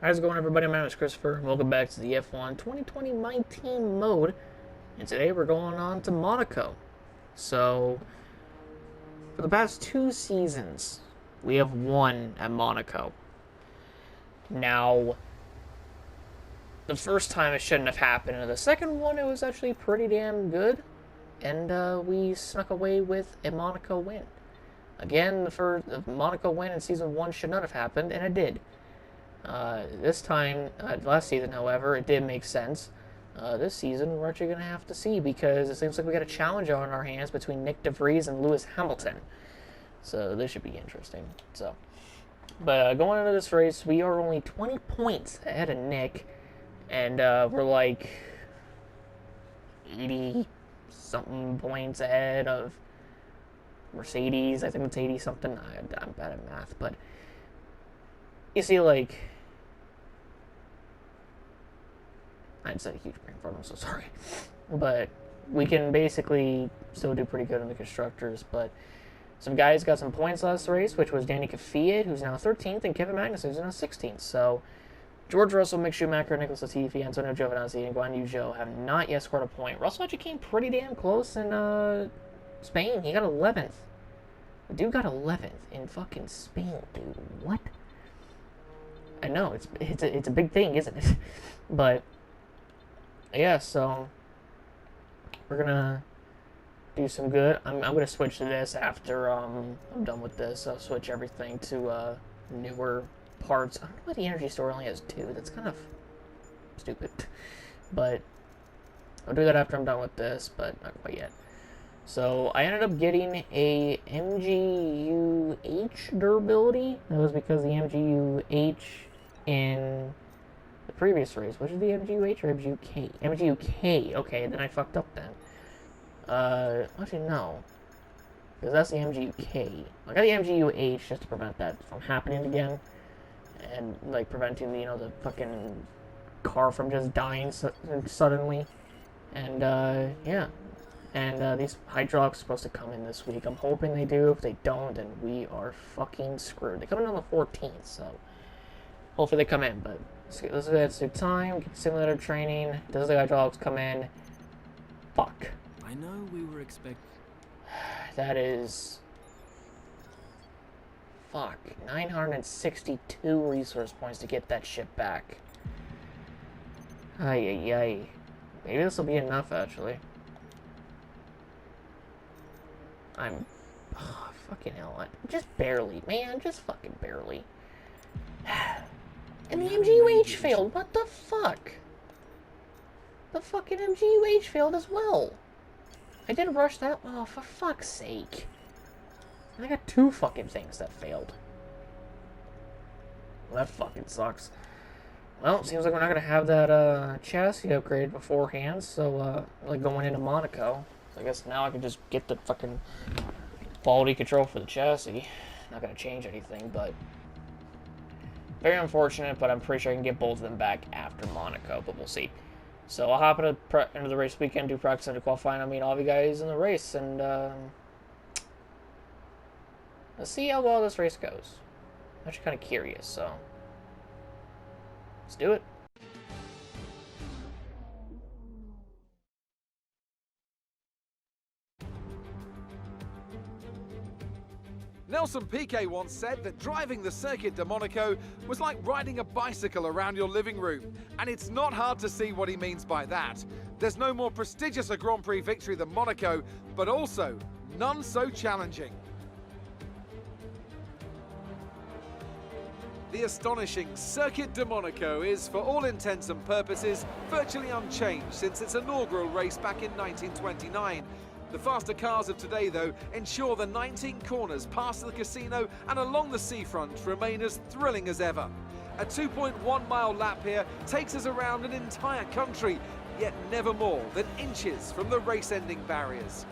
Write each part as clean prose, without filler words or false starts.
How's it going, everybody? My name is Christopher, and welcome back to the F1 2020 My Team mode. And today we're going on to Monaco. So, for the past 2 seasons, we have won at Monaco. Now, the first time it shouldn't have happened, and the second one it was actually pretty damn good, and we snuck away with a Monaco win. Again, the Monaco win in Season 1 should not have happened, and it did. This time, last season, however, it did make sense. This season, we're actually going to have to see, because it seems like we got a challenge on our hands between Nick DeVries and Lewis Hamilton. So this should be interesting. But going into this race, we are only 20 points ahead of Nick, and we're like 80-something points ahead of Mercedes. I think it's 80-something. I'm bad at math, but you see, like, I just had a huge brain fart, I'm so sorry. But we can basically still do pretty good in the constructors. But some guys got some points last race, which was Danny Kvyat, who's now 13th, and Kevin Magnussen, who's now 16th. So George Russell, Mick Schumacher, Nicholas Latifi, Antonio Giovinazzi, and Guan Yu Zhou have not yet scored a point. Russell actually came pretty damn close in Spain. He got 11th. The dude got 11th in fucking Spain, dude. What? I know, it's a big thing, isn't it? But yeah, so we're gonna do some good. I'm gonna switch to this after I'm done with this. I'll switch everything to newer parts. I don't know why the energy store only has 2. That's kind of stupid. But I'll do that after I'm done with this, but not quite yet. So I ended up getting a MGU-H durability. That was because the MGU-H in the previous race, which is the MGU-H or MGU-K? MGU-K. Okay, then I fucked up then. Actually no, because that's the MGU-K. I got the MGU-H just to prevent that from happening again, and like preventing the fucking car from just dying suddenly. And yeah. And these hydraulics are supposed to come in this week. I'm hoping they do. If they don't, then we are fucking screwed. They come in on the 14th, so hopefully they come in. But let's do time, get simulator training. Does the hydraulics come in? Fuck. I know we were expecting. That is... Fuck. 962 resource points to get that shit back. Ay, ay, ay. Maybe this will be enough, actually. Fucking hell, just barely, man, just fucking barely. And the MGU-H failed, what the fuck? The fucking MGU-H failed as well. I did rush that, oh, for fuck's sake. I got 2 fucking things that failed. Well, that fucking sucks. Well, it seems like we're not gonna have that, chassis upgrade beforehand, so, like going into Monaco. I guess now I can just get the fucking quality control for the chassis. Not going to change anything, but very unfortunate, but I'm pretty sure I can get both of them back after Monaco, but we'll see. So I'll hop into the race weekend, do practice into qualifying. I'll meet all of you guys in the race, and let's see how well this race goes. I'm actually kind of curious, so let's do it. Nelson Piquet once said that driving the Circuit de Monaco was like riding a bicycle around your living room. And it's not hard to see what he means by that. There's no more prestigious a Grand Prix victory than Monaco, but also none so challenging. The astonishing Circuit de Monaco is, for all intents and purposes, virtually unchanged since its inaugural race back in 1929. The faster cars of today, though, ensure the 19 corners past the casino and along the seafront remain as thrilling as ever. A 2.1-mile lap here takes us around an entire country, yet never more than inches from the race-ending barriers.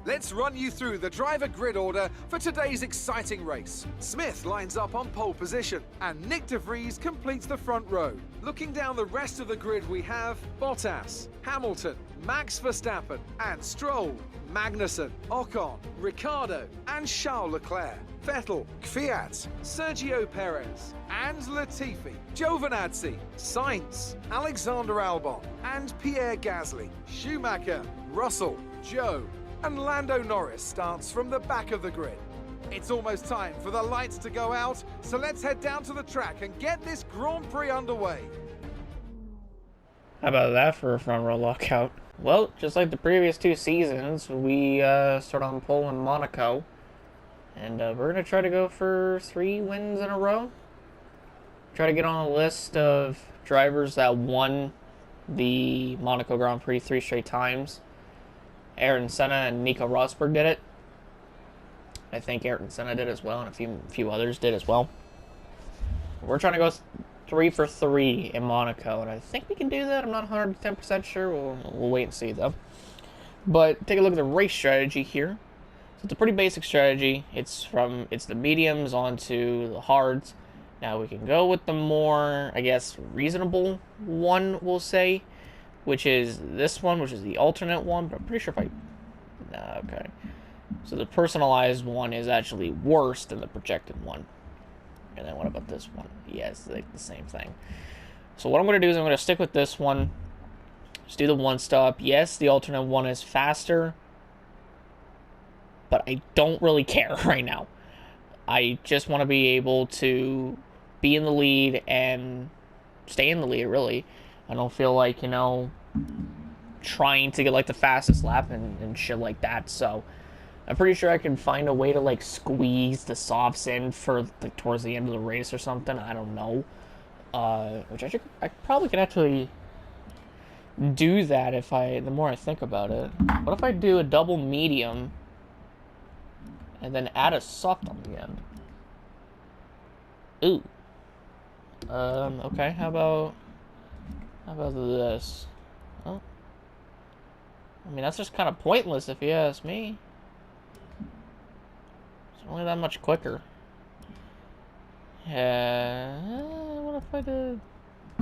Let's run you through the driver grid order for today's exciting race. Smith lines up on pole position, and Nick DeVries completes the front row. Looking down the rest of the grid, we have Bottas, Hamilton, Max Verstappen and Stroll, Magnussen, Ocon, Ricciardo and Charles Leclerc, Vettel, Kvyat, Sergio Perez and Latifi, Giovinazzi, Sainz, Alexander Albon and Pierre Gasly, Schumacher, Russell, Joe and Lando Norris starts from the back of the grid. It's almost time for the lights to go out, so let's head down to the track and get this Grand Prix underway. How about that for a front row lockout? Well, just like the previous 2 seasons, we start on pole in Monaco. And we're going to try to go for 3 wins in a row. Try to get on a list of drivers that won the Monaco Grand Prix 3 straight times. Ayrton Senna and Nico Rosberg did it. I think Ayrton Senna did as well, and a few others did as well. We're trying to go 3 for 3 in Monaco, and I think we can do that. I'm not 110% sure. We'll wait and see, though. But take a look at the race strategy here. So it's a pretty basic strategy. It's the mediums onto the hards. Now we can go with the more, I guess, reasonable one, we'll say, which is this one, which is the alternate one. But I'm pretty sure if I... No, okay. So the personalized one is actually worse than the projected one. And then what about this one? Yes, like the same thing. So what I'm going to do is I'm going to stick with this one. Just do the one stop. Yes, the alternate one is faster. But I don't really care right now. I just want to be able to be in the lead and stay in the lead, really. I don't feel like, trying to get, like, the fastest lap and shit like that. So I'm pretty sure I can find a way to, like, squeeze the softs in for, like, towards the end of the race or something. I don't know. Which I probably could actually do that the more I think about it. What if I do a double medium and then add a soft on the end? Ooh. Okay, how about this? Oh. I mean, that's just kind of pointless if you ask me. It's only that much quicker. Yeah. What if I did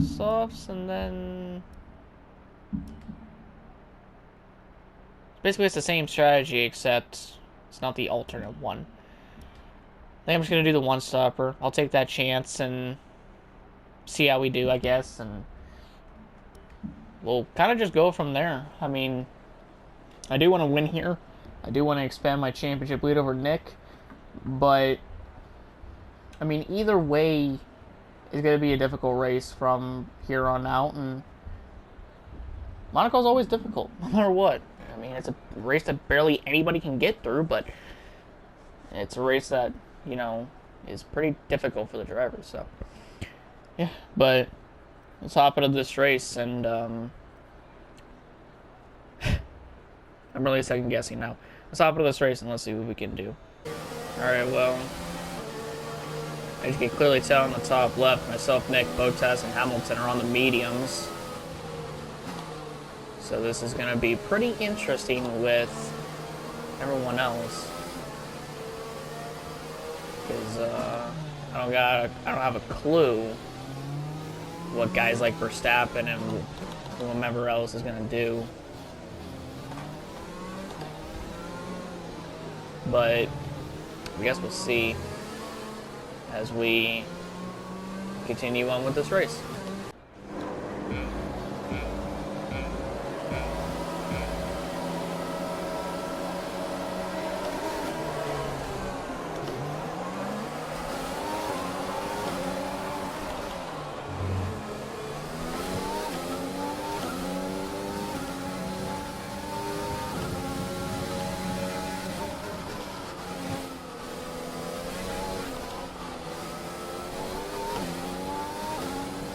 softs and then... Basically, it's the same strategy, except it's not the alternate one. I think I'm just going to do the one-stopper. I'll take that chance and see how we do, I guess. And we'll kind of just go from there. I mean, I do want to win here. I do want to expand my championship lead over Nick. But, I mean, either way is going to be a difficult race from here on out. And Monaco's always difficult, no matter what. I mean, it's a race that barely anybody can get through, but it's a race that, is pretty difficult for the drivers, so. Yeah, but let's hop into this race, and I'm really second guessing now. Let's hop into this race and let's see what we can do. Alright, well, as you can clearly tell on the top left, myself, Nick, Bottas, and Hamilton are on the mediums. So this is going to be pretty interesting with everyone else. Because I don't have a clue what guys like Verstappen and whomever else is going to do. But I guess we'll see as we continue on with this race.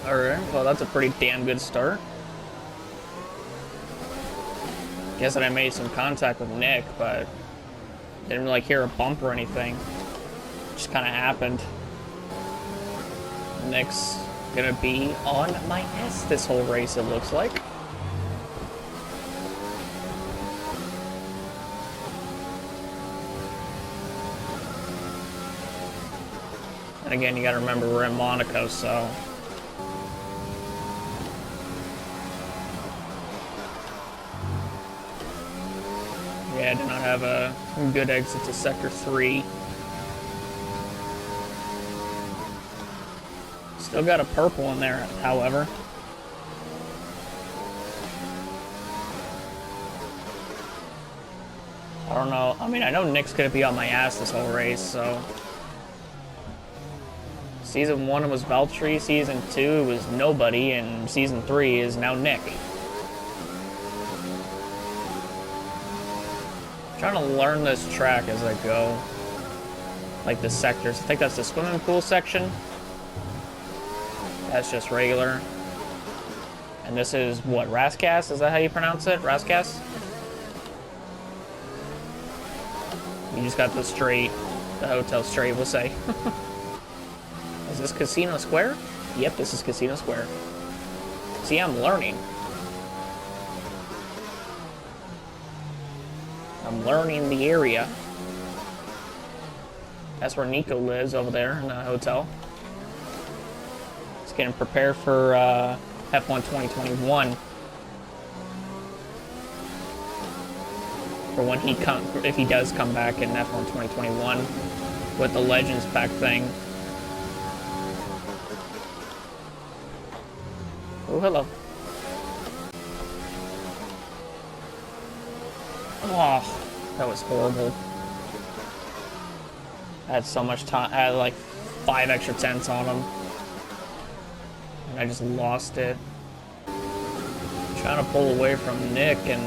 Alright, well that's a pretty damn good start. Guess that I made some contact with Nick, but didn't really hear a bump or anything. Just kind of happened. Nick's gonna be on my ass this whole race, it looks like. And again, you gotta remember we're in Monaco, so... Yeah, I did not have a good exit to Sector 3. Still got a purple in there, however. I don't know. I mean, I know Nick's gonna be on my ass this whole race, so. Season 1 was Valtteri, Season 2 was nobody, and Season 3 is now Nick. I'm trying to learn this track as I go. Like the sectors. I think that's the swimming pool section. That's just regular. And this is what, Raskas? Is that how you pronounce it? Raskas? You just got the straight, the hotel straight, we'll say. Is this Casino Square? Yep, this is Casino Square. See, I'm learning. I'm learning the area. That's where Nico lives, over there in the hotel. He's getting prepared for F1 2021. For when he if he does come back in F1 2021 with the Legends Pack thing. Oh, hello. Oh, that was horrible. I had so much time. I had like 5 extra tenths on him. And I just lost it. Trying to pull away from Nick, and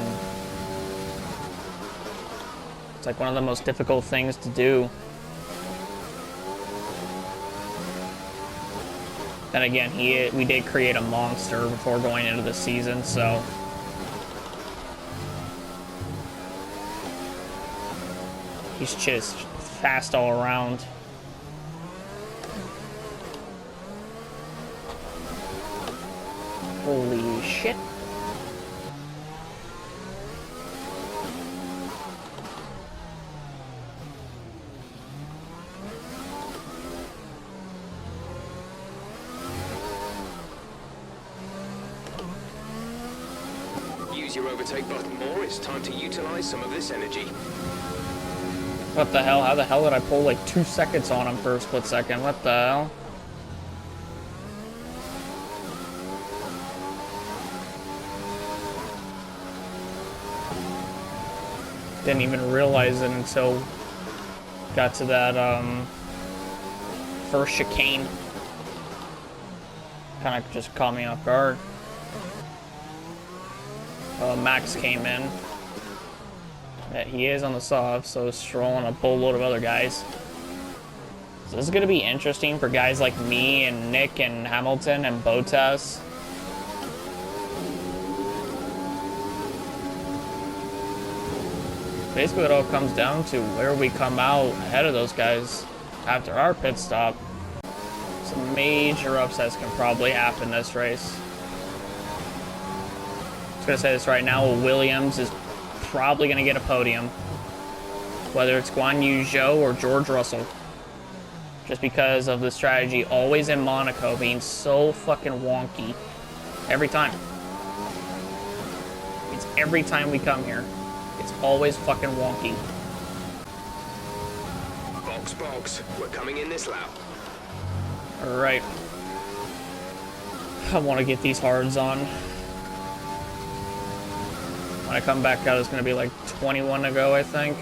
it's like one of the most difficult things to do. Then again, we did create a monster before going into the season, so he's just fast all around. Holy shit. Use your overtake button more. It's time to utilize some of this energy. What the hell? How the hell did I pull like 2 seconds on him for a split second? What the hell? Didn't even realize it until got to that first chicane. Kind of just caught me off guard. Max came in. Yeah, he is on the soft, so strolling a boatload of other guys. So this is going to be interesting for guys like me and Nick and Hamilton and Bottas. Basically, it all comes down to where we come out ahead of those guys after our pit stop. Some major upsets can probably happen this race. I'm going to say this right now, Williams is probably going to get a podium. Whether it's Guan Yu Zhou or George Russell. Just because of the strategy always in Monaco being so fucking wonky. Every time. It's every time we come here. It's always fucking wonky. Box, we're coming in this lap. Alright. I want to get these hards on. When I come back out, it's going to be like 21 to go, I think.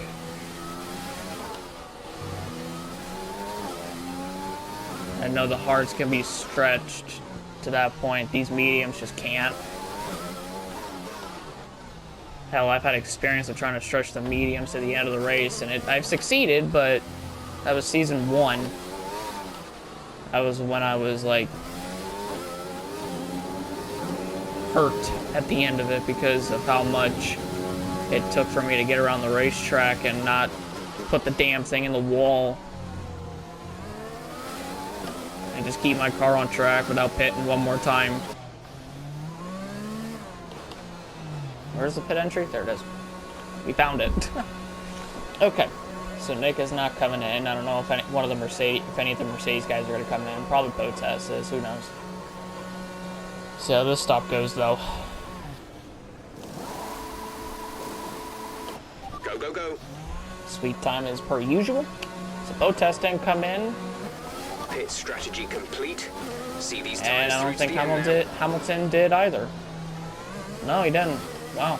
I know the hards can be stretched to that point. These mediums just can't. Hell, I've had experience of trying to stretch the mediums to the end of the race, and I've succeeded, but that was season 1. That was when I was, like, hurt at the end of it because of how much it took for me to get around the racetrack and not put the damn thing in the wall. And just keep my car on track without pitting one more time. Where's the pit entry? There it is. We found it. Okay, so Nick is not coming in. I don't know if any of the Mercedes guys are going to come in. Probably Bottas is. Who knows? See how this stop goes, though. Go Go, go, go. Sweet time as per usual. So Bottas didn't come in, Pit strategy complete. See these and tires I don't through think to the end now. Hamilton did either. No, he didn't. Wow.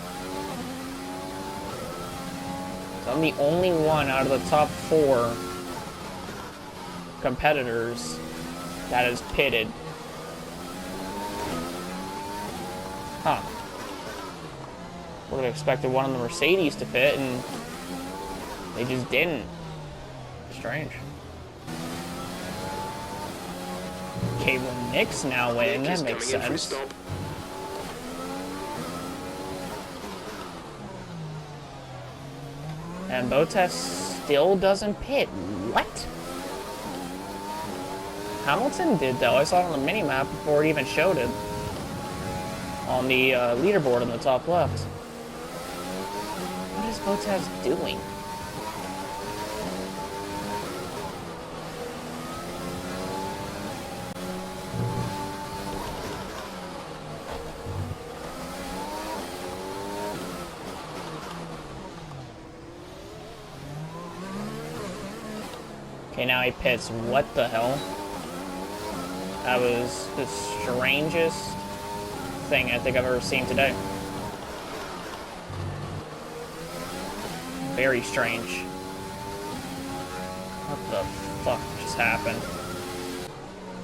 So I'm the only one out of the top 4 competitors that is pitted. Huh. Would have expected one of the Mercedes to pit, and they just didn't. Strange. Okay, well, Nick's now in. Nick That is makes coming in for a sense. stop. And Bottas still doesn't pit. What? Hamilton did, though. I saw it on the mini-map before it even showed it. On the leaderboard in the top left. What is Bottas doing? Okay, now he pits. What the hell? That was the strangest thing I think I've ever seen today. Very strange. What the fuck just happened?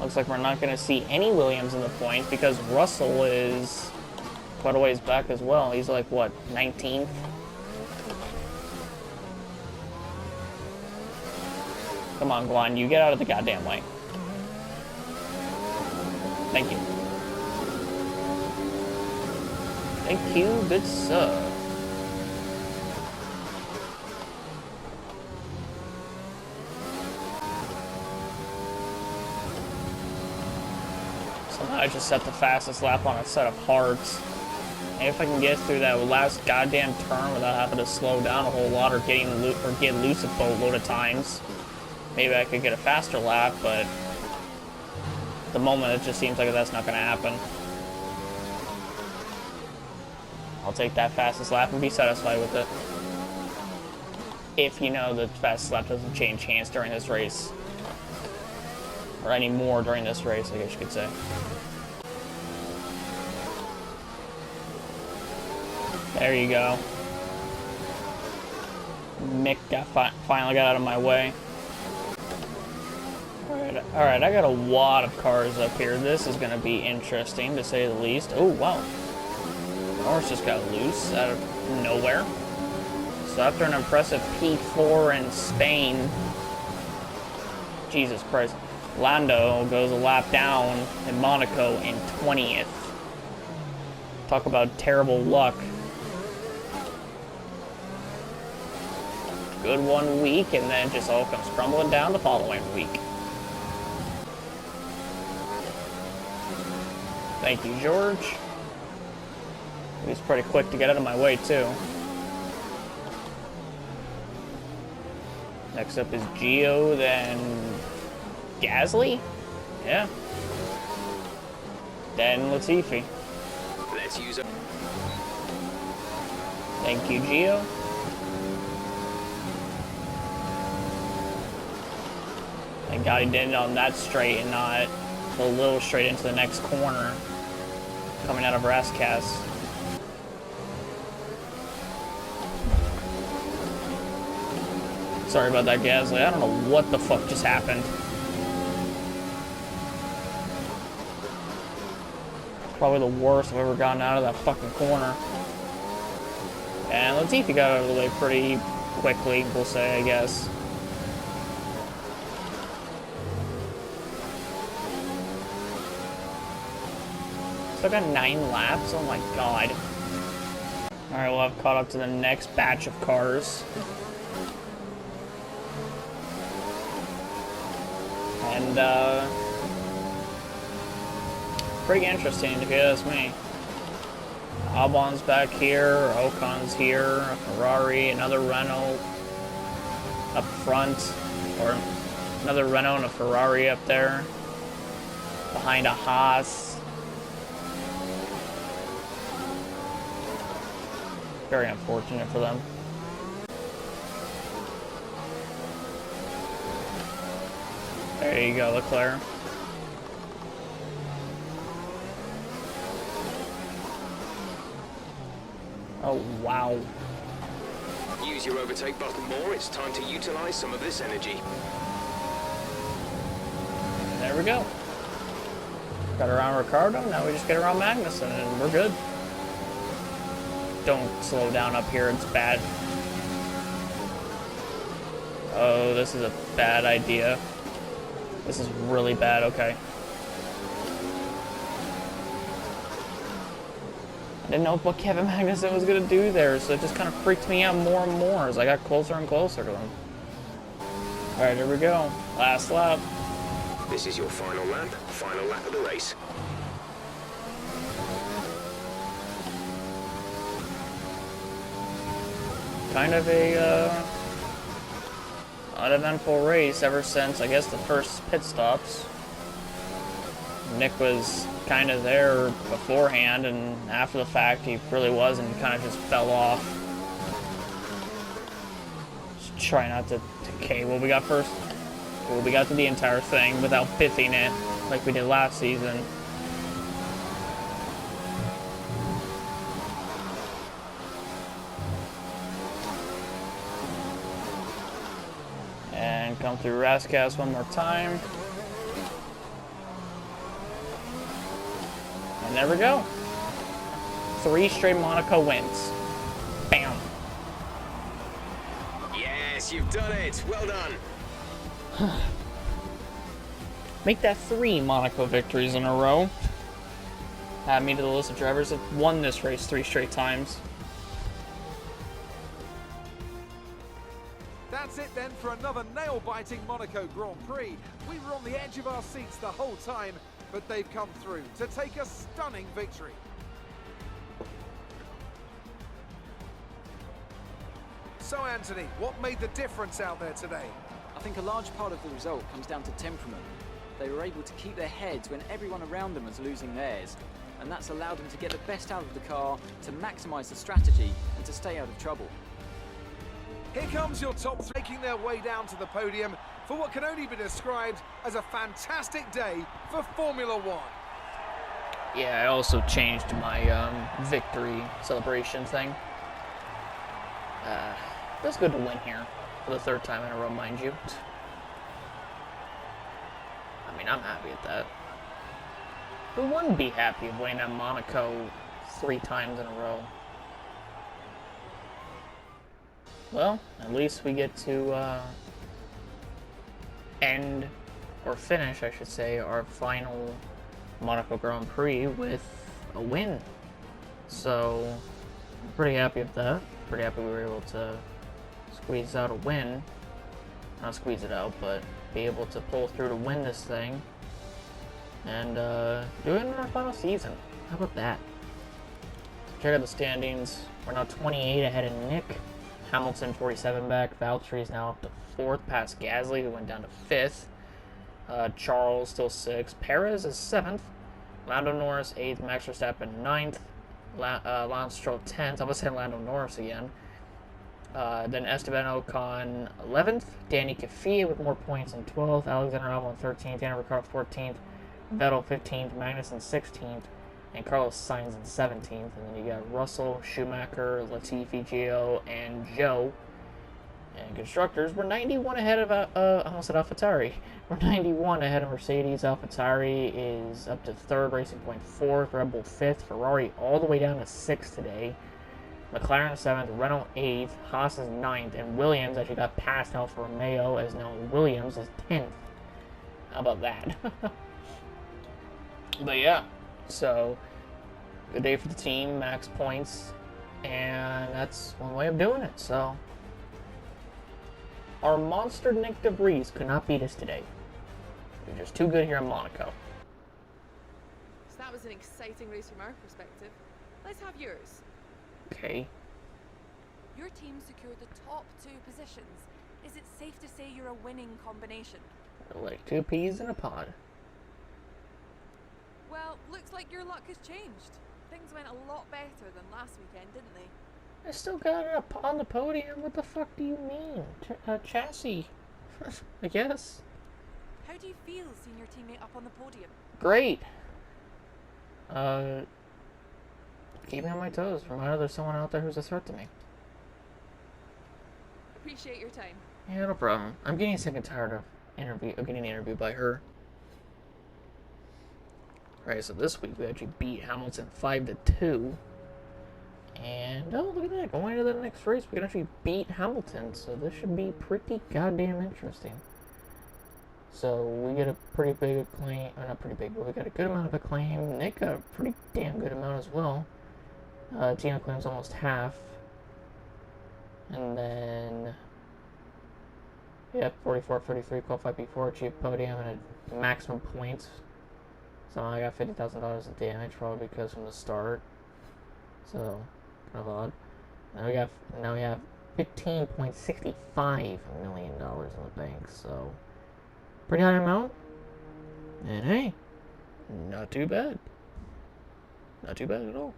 Looks like we're not going to see any Williams in the points because Russell is quite a ways back as well. He's like, what, 19th? Come on, Guan, you get out of the goddamn way. Thank you. Thank you, good sir. Somehow I just set the fastest lap on a set of hards. And if I can get through that last goddamn turn without having to slow down a whole lot or get loose a boatload of times, maybe I could get a faster lap, but at the moment it just seems like that's not going to happen. I'll take that fastest lap and be satisfied with it. If you know the fastest lap doesn't change hands during this race. Or any more during this race, I guess you could say. There you go. Mick finally got out of my way. Alright, I got a lot of cars up here. This is going to be interesting, to say the least. Oh, wow. Norris just got loose out of nowhere. So after an impressive P4 in Spain, Jesus Christ, Lando goes a lap down in Monaco in 20th. Talk about terrible luck. Good 1 week, and then just all comes crumbling down the following week. Thank you, George. He was pretty quick to get out of my way, too. Next up is Gio, then Gasly? Yeah. Then Latifi. Let's use a... Thank you, Gio. Thank God he did it on that straight and not a little straight into the next corner coming out of Rascas. Sorry about that, Gasly. I don't know what the fuck just happened. Probably the worst I've ever gotten out of that fucking corner. And Latifi got out of the way pretty quickly, we'll say, I guess. Still got 9 laps? Oh my god. Alright, well, I've caught up to the next batch of cars. And, pretty interesting if you ask me. Albon's back here, Ocon's here, a Ferrari, another Renault up front, or another Renault and a Ferrari up there, behind a Haas. Very unfortunate for them. There you go, Leclerc. Oh, wow. Use your overtake button more. It's time to utilize some of this energy. There we go. Got around Ricardo, now we just get around Magnussen, and we're good. Don't slow down up here, it's bad. Oh, this is a bad idea. This is really bad, okay. I didn't know what Kevin Magnussen was going to do there, so it just kind of freaked me out more and more as I got closer and closer to him. Alright, here we go. Last lap. This is your final lap of the race. Kind of a uneventful race ever since, I guess, the first pit stops. Nick was kind of there beforehand, and after the fact he really wasn't, kind of just fell off. Just try not to... Okay, well, we got first... Well, we got to the entire thing without pithing it, like we did last season. And come through Rascas one more time. And there we go. 3 straight Monaco wins. Bam. Yes, you've done it. Well done. Make that 3 Monaco victories in a row. Add me to the list of drivers that won this race 3 straight times. That's it then for another nail-biting Monaco Grand Prix. We were on the edge of our seats the whole time, but they've come through to take a stunning victory. So Anthony, what made the difference out there today? I think a large part of the result comes down to temperament. They were able to keep their heads when everyone around them was losing theirs, and that's allowed them to get the best out of the car, to maximise the strategy, and to stay out of trouble. Here comes your top 3 making their way down to the podium for what can only be described as a fantastic day for Formula One. Yeah, I also changed my victory celebration thing. It was good to win here for the 3rd time in a row, mind you. I mean, I'm happy at that. Who wouldn't be happy of winning at Monaco 3 times in a row? Well, at least we get to end, or finish, I should say, our final Monaco Grand Prix with a win. So, I'm pretty happy with that. Pretty happy we were able to squeeze out a win. Not squeeze it out, but be able to pull through to win this thing. And do it in our final season. How about that? Check out the standings. We're now 28 ahead of Nick. Hamilton 47 back. Valtteri is now up to 4th, past Gasly, who went down to 5th. Charles still 6th. Perez is 7th. Lando Norris 8th. Max Verstappen 9th. Lance Stroll 10th. I was saying Lando Norris again. Then Esteban Ocon 11th. Danny Kvyat with more points in 12th. Alexander Albon 13th. Daniel Ricciardo 14th. Vettel 15th. Magnussen 16th. And Carlos Sainz in 17th. And then you got Russell, Schumacher, Latifi, Gio, and Joe. And constructors, we're 91 ahead of, I almost said AlphaTauri. We're 91 ahead of Mercedes. AlphaTauri is up to 3rd, Racing Point 4th, Red Bull 5th, Ferrari all the way down to 6th today. McLaren 7th, Renault 8th, Haas is 9th, and Williams actually got past Alfa Romeo, as now Williams is 10th. How about that? But yeah, so good day for the team, max points, and that's one way of doing it. So our monster Nick DeVries could not beat us today. We're just too good here in Monaco. So that was an exciting race from our perspective. Let's have yours. Okay. Your team secured the top 2 positions. Is it safe to say you're a winning combination? Like 2 peas in a pod. Well, looks like your luck has changed. Things went a lot better than last weekend, didn't they? I still got it up on the podium. What the fuck do you mean? Chassis. I guess. How do you feel seeing your teammate up on the podium? Great. Keep me on my toes. Reminder there's someone out there who's a threat to me. Appreciate your time. Yeah, no problem. I'm getting sick and tired of getting interviewed by her. Alright, so this week we actually beat Hamilton 5-2. And, oh, look at that. Going into the next race, we can actually beat Hamilton. So this should be pretty goddamn interesting. So we get a pretty big acclaim. Or not pretty big, but we got a good amount of acclaim. Nick got a pretty damn good amount as well. Team acclaim's almost half. And then, yeah, 44-33, qualified P4, achieved podium, and a maximum points. So I got $50,000 in damage, probably because from the start. So, kind of odd. Now we have $15.65 million in the bank, so pretty high amount. And hey, not too bad. Not too bad at all.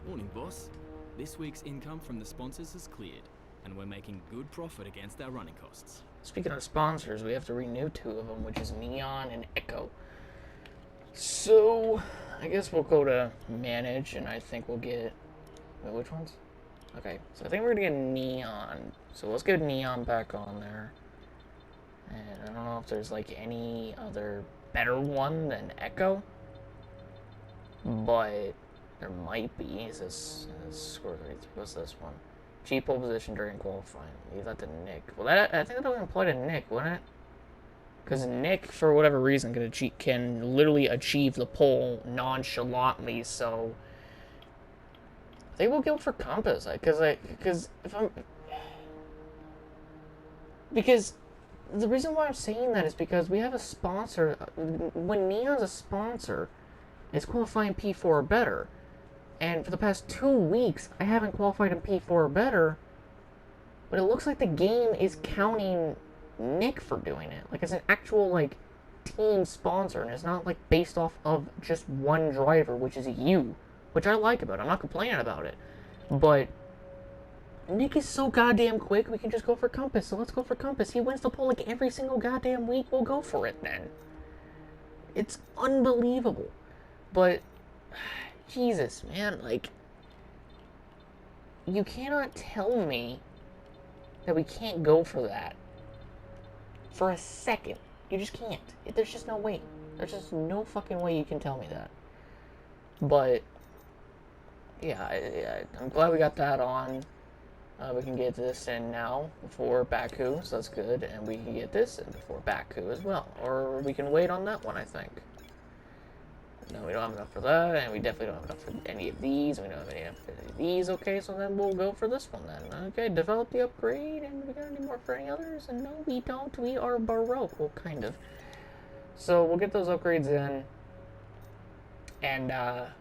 Morning, boss. This week's income from the sponsors has cleared, and we're making good profit against our running costs. Speaking of sponsors, we have to renew 2 of them, which is Neon and Echo. So, I guess we'll go to manage, and I think we'll get... Wait, which ones? Okay, so I think we're going to get Neon. So let's get Neon back on there. And I don't know if there's, like, any other better one than Echo. But there might be. Is this score 33? What's this one? Cheap pole position during qualifying. Leave that to Nick. Well, I think that would apply to Nick, wouldn't it? Because Nick, for whatever reason, can literally achieve the pole nonchalantly. So I think we'll go for Compass. Because the reason why I'm saying that is because we have a sponsor. When Neon's a sponsor, it's qualifying P4 or better. And for the past 2 weeks, I haven't qualified in P4 or better. But it looks like the game is counting Nick for doing it. Like, it's an actual, like, team sponsor. And it's not, like, based off of just one driver, which is you. Which I like about it. I'm not complaining about it. But Nick is so goddamn quick, we can just go for Compass. So let's go for Compass. He wins the pole, like, every single goddamn week. We'll go for it, then. It's unbelievable. But Jesus, man, like, you cannot tell me that we can't go for that for a second. You just can't. There's just no way. There's just no fucking way you can tell me that. But, yeah, I'm glad we got that on. We can get this in now before Baku, so that's good. And we can get this in before Baku as well. Or we can wait on that one, I think. No, we don't have enough for that, and we definitely don't have enough for any of these, and we don't have enough for any of these. Okay, so then we'll go for this one then. Okay, develop the upgrade, and we got any more for any others? And no, we don't. We are Baroque. Well, kind of. So we'll get those upgrades in, and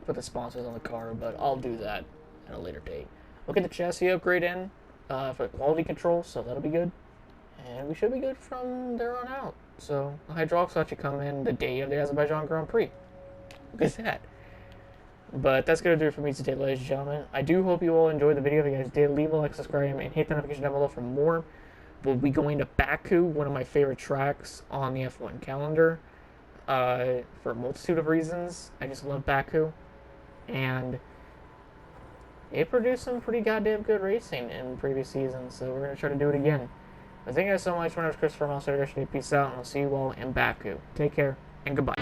put the sponsors on the car, but I'll do that at a later date. We'll get the chassis upgrade in for quality control, so that'll be good. And we should be good from there on out. So the hydraulics will actually come in the day of the Azerbaijan Grand Prix. Look at that. But that's going to do it for me today, ladies and gentlemen. I do hope you all enjoyed the video. If you guys did, leave a like, subscribe, and hit the notification down below for more. We'll be going to Baku, one of my favorite tracks on the F1 calendar, for a multitude of reasons. I just love Baku. And it produced some pretty goddamn good racing in previous seasons, so we're going to try to do it again. But thank you guys so much. My name is Christopher Mouse. Peace out, and I'll see you all in Baku. Take care, and goodbye.